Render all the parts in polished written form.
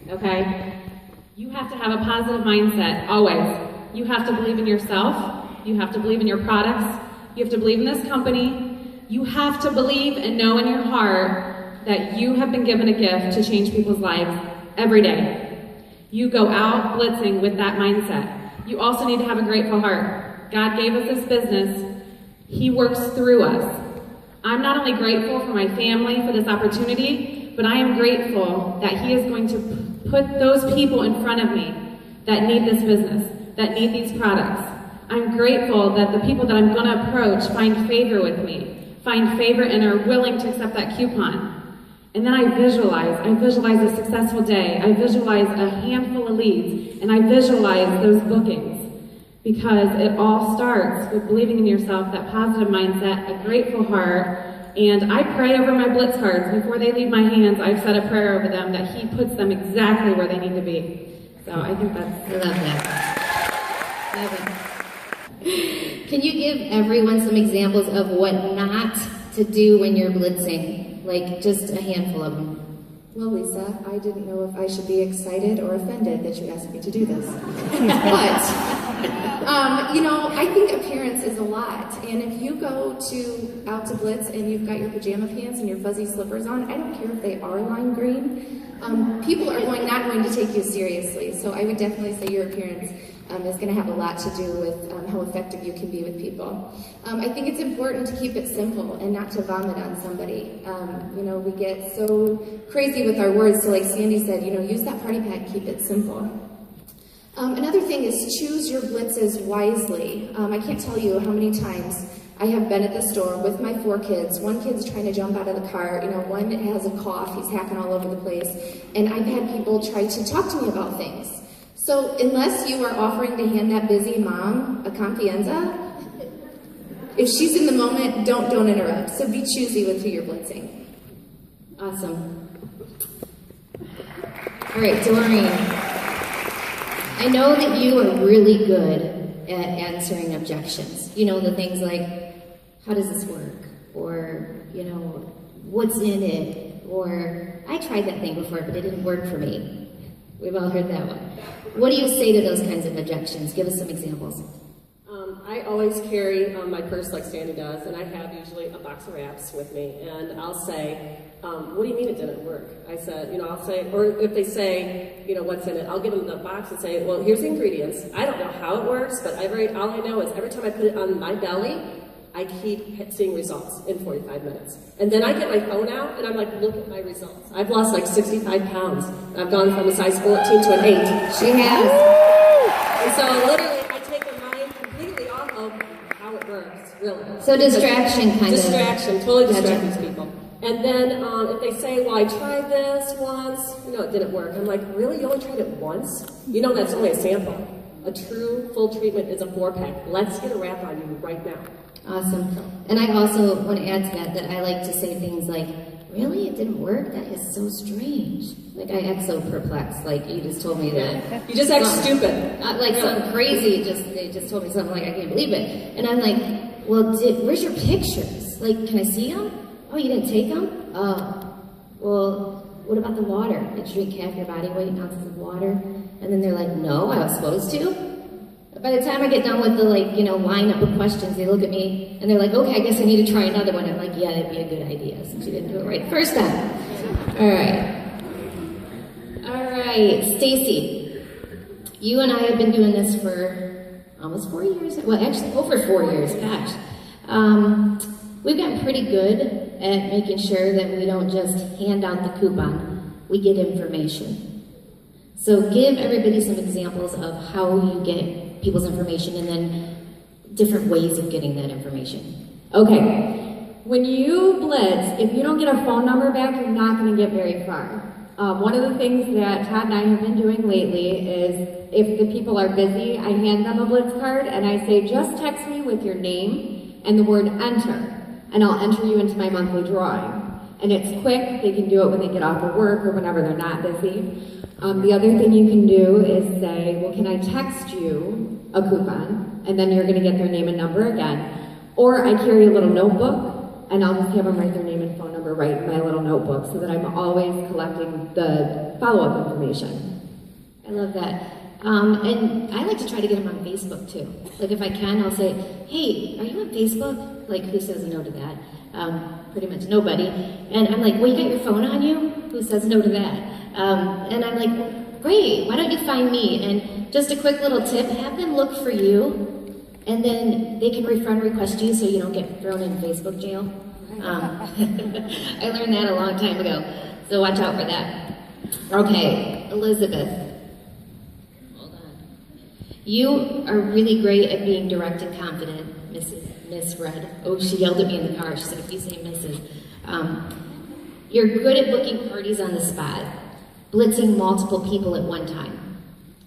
okay? You have to have a positive mindset, always. You have to believe in yourself. You have to believe in your products. You have to believe in this company. You have to believe and know in your heart that you have been given a gift to change people's lives every day. You go out blitzing with that mindset. You also need to have a grateful heart. God gave us this business. He works through us. I'm not only grateful for my family for this opportunity, but I am grateful that He is going to put those people in front of me that need this business, that need these products. I'm grateful that the people that I'm going to approach find favor with me, find favor and are willing to accept that coupon. And then I visualize a successful day, I visualize a handful of leads, and I visualize those bookings. Because it all starts with believing in yourself, that positive mindset, a grateful heart, and I pray over my blitz cards. Before they leave my hands, I've said a prayer over them that He puts them exactly where they need to be. So I think that's... I love that. Love it. Can you give everyone some examples of what not to do when you're blitzing? Like just a handful of them. Well, Lisa, I didn't know if I should be excited or offended that you asked me to do this. But, I think appearance is a lot. And if you go out to blitz and you've got your pajama pants and your fuzzy slippers on, I don't care if they are lime green, people are not going to take you seriously. So I would definitely say your appearance is going to have a lot to do with how effective you can be with people. I think it's important to keep it simple and not to vomit on somebody. We get so crazy with our words, so like Sandy said, use that party pack, keep it simple. Another thing is choose your blitzes wisely. I can't tell you how many times I have been at the store with my 4 kids. One kid's trying to jump out of the car, one has a cough, he's hacking all over the place, and I've had people try to talk to me about things. So unless you are offering to hand that busy mom a confianza, if she's in the moment, don't interrupt. So be choosy with who you're blitzing. Awesome. All right, Doreen. I know that you are really good at answering objections. The things like, how does this work? Or, what's in it? Or, I tried that thing before, but it didn't work for me. We've all heard that one. What do you say to those kinds of objections? Give us some examples. I always carry my purse like Sandy does, and I have usually a box of wraps with me, and I'll say, what do you mean it didn't work? I said, I'll say, or if they say, what's in it, I'll give them the box and say, well, here's the ingredients. I don't know how it works, but all I know is every time I put it on my belly, I keep seeing results in 45 minutes. And then I get my phone out, and I'm like, look at my results. I've lost like 65 pounds. I've gone from a size 14 to an 8. She has. And so literally, I take their mind completely off of how it works, really. So distraction kind of. Distraction, totally distracts people. And then if they say, well, I tried this once, it didn't work. I'm like, really? You only tried it once? That's only a sample. A true full treatment is a 4-pack. Let's get a wrap on you right now. Awesome. And I also want to add to that I like to say things like, really? It didn't work? That is so strange. Like, I act so perplexed. Like, you just told me that. You just act stupid. Something crazy. They just told me something like, I can't believe it. And I'm like, well, where's your pictures? Like, can I see them? Oh, you didn't take them? Oh. Well, what about the water? Did you drink half your body weight in ounces of water? And then they're like, no, I was supposed to. By the time I get done with the, lineup of questions, they look at me, and they're like, okay, I guess I need to try another one. I'm like, yeah, that'd be a good idea, since you didn't do it right the first time. All right, Stacy. You and I have been doing this for almost 4 years. Well, actually, over 4 years, gosh. We've gotten pretty good at making sure that we don't just hand out the coupon. We get information. So give everybody some examples of how you get people's information and then different ways of getting that information. Okay, when you blitz, if you don't get a phone number back, you're not going to get very far. One of the things that Todd and I have been doing lately is if the people are busy, I hand them a blitz card and I say, just text me with your name and the word enter, and I'll enter you into my monthly drawing. And it's quick, they can do it when they get off of work or whenever they're not busy. The other thing you can do is say, well, can I text you a coupon? And then you're going to get their name and number again. Or I carry a little notebook, and I'll just have them write their name and phone number right in my little notebook so that I'm always collecting the follow-up information. I love that. And I like to try to get them on Facebook too. Like if I can, I'll say, hey, are you on Facebook? Like who says no to that? Pretty much nobody. And I'm like, well, you got your phone on you? Who says no to that? And I'm like, great, why don't you find me? And just a quick little tip, have them look for you, and then they can friend request you so you don't get thrown in Facebook jail. I learned that a long time ago, so watch out for that. Okay, Elizabeth. Hold on. You are really great at being direct and confident, Miss Red. Oh, she yelled at me in the car. She said, if you say Mrs. You're good at booking parties on the spot, blitzing multiple people at one time.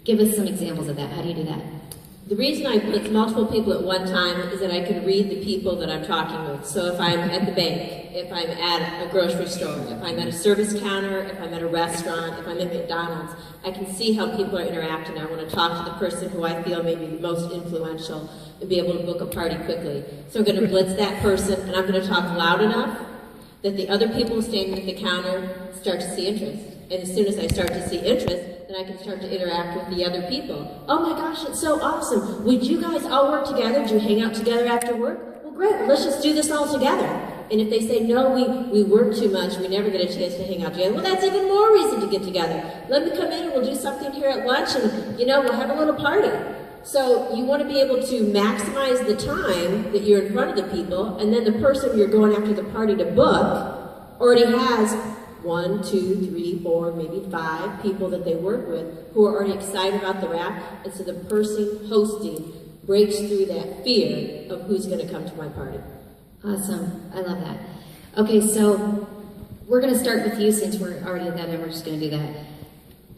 Give us some examples of that. How do you do that? The reason I blitz multiple people at one time is that I can read the people that I'm talking with. So if I'm at the bank, if I'm at a grocery store, if I'm at a service counter, if I'm at a restaurant, if I'm at McDonald's, I can see how people are interacting. I want to talk to the person who I feel may be the most influential and be able to book a party quickly. So I'm going to blitz that person, and I'm going to talk loud enough that the other people standing at the counter start to see interest. And as soon as I start to see interest, then I can start to interact with the other people. Oh my gosh, it's so awesome. Would you guys all work together? Would you hang out together after work? Well, great, well, let's just do this all together. And if they say, no, we work too much, we never get a chance to hang out together, well, that's even more reason to get together. Let me come in and we'll do something here at lunch and, we'll have a little party. So you want to be able to maximize the time that you're in front of the people, and then the person you're going after the party to book already has 1, 2, 3, 4, maybe 5 people that they work with who are already excited about the wrap, and so the person hosting breaks through that fear of who's going to come to my party. Awesome. I love that. Okay, so we're going to start with you since we're already at that and we're just going to do that.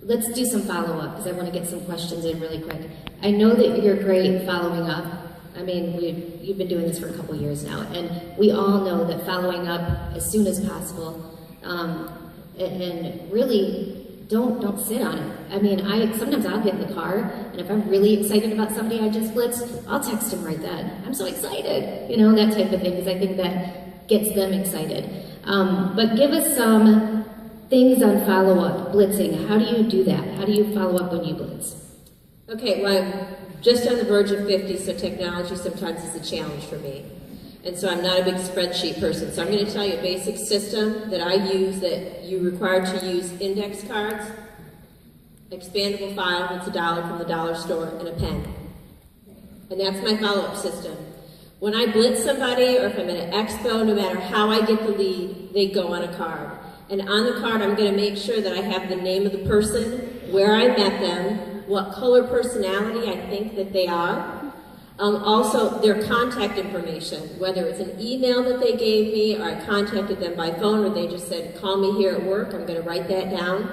Let's do some follow-up because I want to get some questions in really quick. I know that you're great following up. I mean, you've been doing this for a couple years now, and we all know that following up as soon as possible and really don't sit on it. I mean, sometimes I'll get in the car, and if I'm really excited about somebody I just blitzed, I'll text them right then. I'm so excited, that type of thing, because I think that gets them excited. But give us some things on follow-up, blitzing. How do you do that? How do you follow up when you blitz? Okay, well, I'm just on the verge of 50, so technology sometimes is a challenge for me. And so I'm not a big spreadsheet person. So I'm going to tell you a basic system that I use that you're required to use: index cards, expandable file that's $1 from the dollar store, and a pen. And that's my follow-up system. When I blitz somebody, or if I'm at an expo, no matter how I get the lead, they go on a card. And on the card, I'm going to make sure that I have the name of the person, where I met them, what color personality I think that they are. Also, their contact information, whether it's an email that they gave me, or I contacted them by phone, or they just said, call me here at work. I'm going to write that down.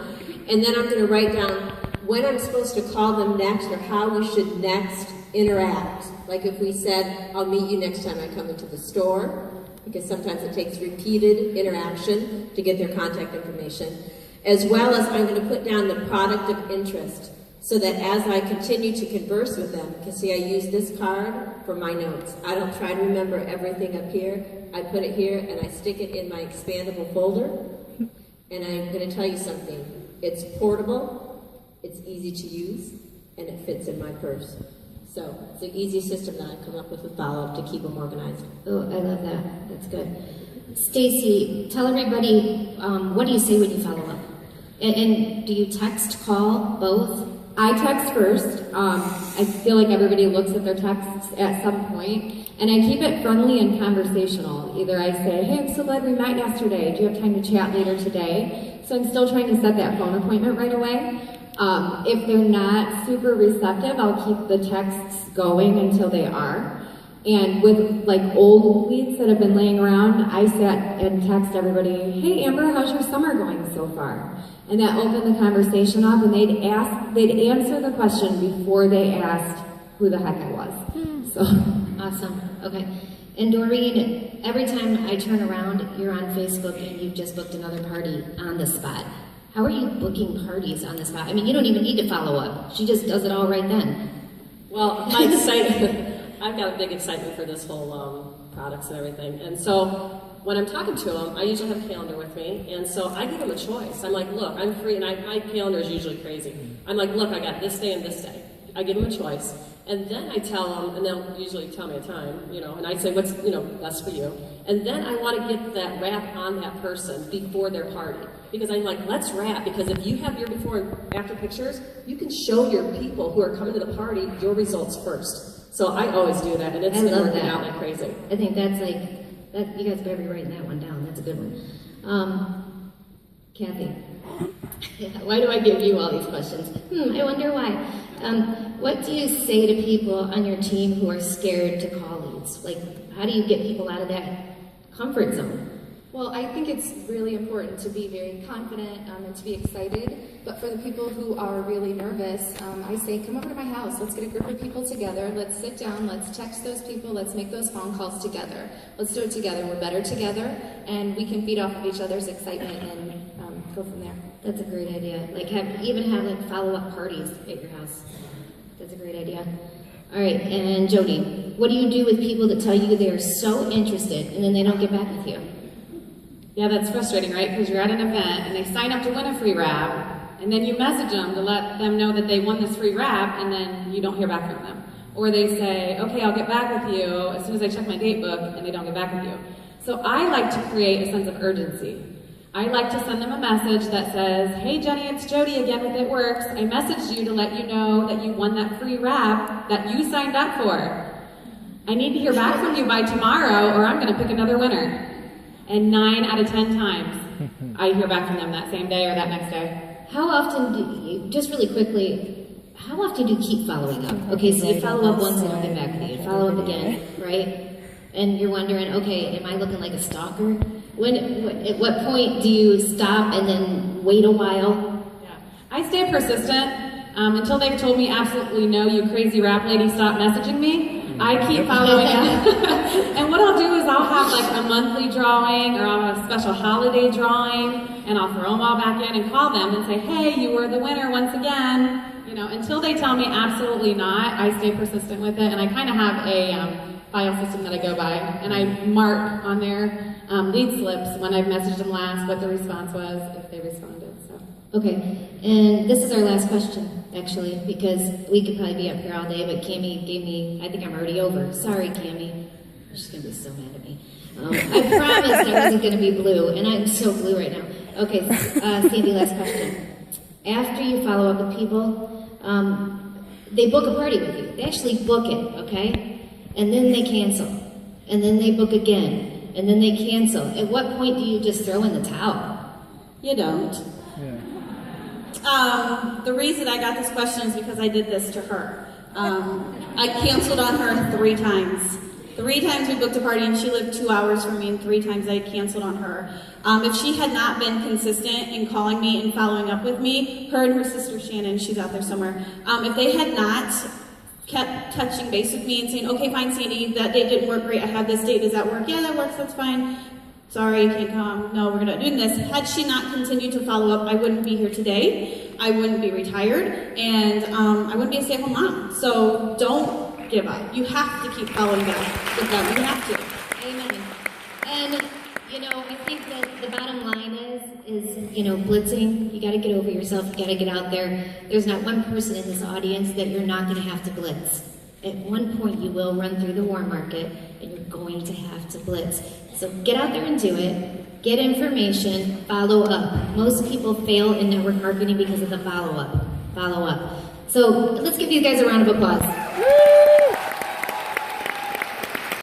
And then I'm going to write down when I'm supposed to call them next, or how we should next interact. Like if we said, I'll meet you next time I come into the store, because sometimes it takes repeated interaction to get their contact information, as well as I'm going to put down the product of interest, so that as I continue to converse with them, because see, I use this card for my notes. I don't try to remember everything up here. I put it here and I stick it in my expandable folder. And I'm going to tell you something. It's portable, it's easy to use, and it fits in my purse. So it's the easiest system that I've come up with follow-up to keep them organized. Oh, I love that. That's good. Stacy, tell everybody, what do you say when you follow up? And do you text, call, both? I text first. I feel like everybody looks at their texts at some point, and I keep it friendly and conversational. Either I say, hey, I'm so glad we met yesterday. Do you have time to chat later today? So I'm still trying to set that phone appointment right away. If they're not super receptive, I'll keep the texts going until they are. And with like old leads that have been laying around, I sat and text everybody, hey Amber, how's your summer going so far? And that opened the conversation up, and they'd answer the question before they asked who the heck I was. So awesome. Okay. And Doreen, every time I turn around, you're on Facebook and you've just booked another party on the spot. How are you booking parties on the spot? I mean, you don't even need to follow up. She just does it all right then. Well, my excitement, I've got a big excitement for this whole products and everything. And so when I'm talking to them, I usually have a calendar with me, and so I give them a choice. I'm like, look, I'm free, and my calendar is usually crazy. I'm like, look, I got this day and this day. I give them a choice, and then I tell them, and they'll usually tell me a time, and I say, what's, best for you. And then I want to get that wrap on that person before their party. Because I'm like, let's wrap, because if you have your before and after pictures, you can show your people who are coming to the party your results first. So I always do that, and it's been working out like crazy. I think that's that you guys better be writing that one down. That's a good one. Kathy, why do I give you all these questions? I wonder why. What do you say to people on your team who are scared to call leads? Like, how do you get people out of that comfort zone? Well, I think it's really important to be very confident and to be excited. But for the people who are really nervous, I say, come over to my house. Let's get a group of people together. Let's sit down. Let's text those people. Let's make those phone calls together. Let's do it together. We're better together, and we can feed off of each other's excitement and go from there. That's a great idea. Like, have like follow-up parties at your house. That's a great idea. All right, and Jody, what do you do with people that tell you they're so interested and then they don't get back with you? Yeah, that's frustrating, right? Because you're at an event and they sign up to win a free wrap, and then you message them to let them know that they won this free wrap, and then you don't hear back from them. Or they say, okay, I'll get back with you as soon as I check my date book, and they don't get back with you. So I like to create a sense of urgency. I like to send them a message that says, hey Jenny, it's Jody again with It Works. I messaged you to let you know that you won that free wrap that you signed up for. I need to hear back from you by tomorrow, or I'm going to pick another winner. And 9 out of 10 times, I hear back from them that same day or that next day. How often do you, just really quickly, how often do you keep following up? Okay, so you follow up once and don't get back with you. You follow up again, right? And you're wondering, okay, am I looking like a stalker? At what point do you stop and then wait a while? Yeah. I stay persistent until they've told me absolutely no, you crazy rap lady, stop messaging me. I keep following up. And what I'll do is I'll have like a monthly drawing, or I'll have a special holiday drawing, and I'll throw them all back in and call them and say, hey, you were the winner once again. Until they tell me absolutely not, I stay persistent with it, and I kind of have a file system that I go by, and I mark on their lead slips when I've messaged them last what the response was, if they responded. So. Okay, and this is our last question, actually, because we could probably be up here all day, but Cammie gave me, I think I'm already over. Sorry, Cammie. She's going to be so mad at me. I promised I wasn't going to be blue, and I'm so blue right now. Okay, Sandy, last question. After you follow up with people, they book a party with you. They actually book it, okay? And then they cancel. And then they book again. And then they cancel. At what point do you just throw in the towel? You don't. The reason I got this question is because I did this to her. I canceled on her 3 times. 3 times we booked a party, and she lived 2 hours from me, and 3 times I canceled on her. If she had not been consistent in calling me and following up with me, her and her sister Shannon, she's out there somewhere, if they had not kept touching base with me and saying, okay, fine, Sandy, that date didn't work great, I have this date, does that work? Yeah, that works, that's fine. Sorry, you can't come. No, we're not doing this. Had she not continued to follow up, I wouldn't be here today. I wouldn't be retired, and I wouldn't be a stay-at-home mom. So don't give up. You have to keep following up with them. You have to. Amen. And, I think that the bottom line is blitzing. You got to get over yourself. You got to get out there. There's not one person in this audience that you're not going to have to blitz. At one point, you will run through the war market, and you're going to have to blitz. So get out there and do it. Get information. Follow up. Most people fail in network marketing because of the follow up. Follow up. So let's give you guys a round of applause. Woo!